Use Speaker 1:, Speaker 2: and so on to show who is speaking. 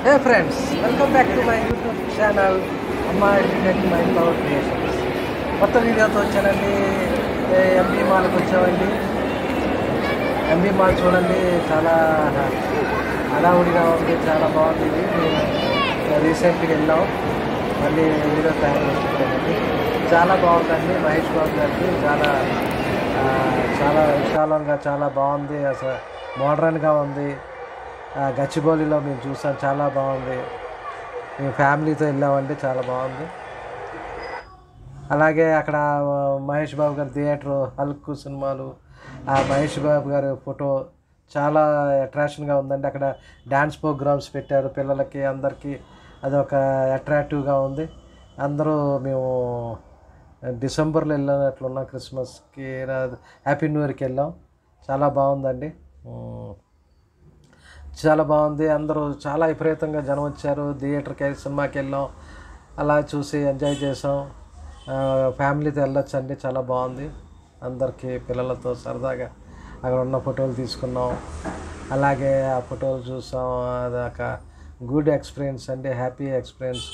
Speaker 1: Hey friends, welcome back to my YouTube channel Amma Educate Mind Power Creations. కొత్త వీడియోతో వచ్చానండి. MB మాల్కి వచ్చామండి. ఎంబీ మాల్ చూడండి, చాలా హడావుడిగా ఉంది, చాలా బాగుంది. మేము రీసెంట్గా వెళ్ళాం, మళ్ళీ వీడియో తయారు చేసుకుంటామండి. చాలా బాగుందండి. మహేష్ బాబు గారికి చాలా చాలా విశాలంగా చాలా బాగుంది. అసలు మోడర్న్గా ఉంది. గచ్చిబౌలిలో మేము చూసాం, చాలా బాగుంది. మేము ఫ్యామిలీతో వెళ్ళామండి, చాలా బాగుంది. అలాగే అక్కడ మహేష్ బాబు గారి థియేటర్, హల్క్ సినిమాలు, ఆ మహేష్ బాబు గారి ఫోటో చాలా అట్రాక్షన్గా ఉందండి. అక్కడ డ్యాన్స్ ప్రోగ్రామ్స్ పెట్టారు పిల్లలకి, అందరికీ అదొక అట్రాక్టివ్గా ఉంది. అందరూ మేము డిసెంబర్లో వెళ్ళినట్లున్నాం, క్రిస్మస్కి, హ్యాపీ న్యూ ఇయర్కి వెళ్ళాం. చాలా బాగుందండి, చాలా బాగుంది. అందరూ చాలా విపరీతంగా జనం వచ్చారు. థియేటర్కి సినిమాకి వెళ్ళాం, అలా చూసి ఎంజాయ్ చేసాం. ఫ్యామిలీతో వెళ్ళొచ్చు అండి, చాలా బాగుంది. అందరికీ పిల్లలతో సరదాగా అక్కడ ఉన్న ఫోటోలు తీసుకున్నాం. అలాగే ఆ ఫోటోలు చూసాం. అదొక గుడ్ ఎక్స్పీరియన్స్ అండి, హ్యాపీ ఎక్స్పీరియన్స్.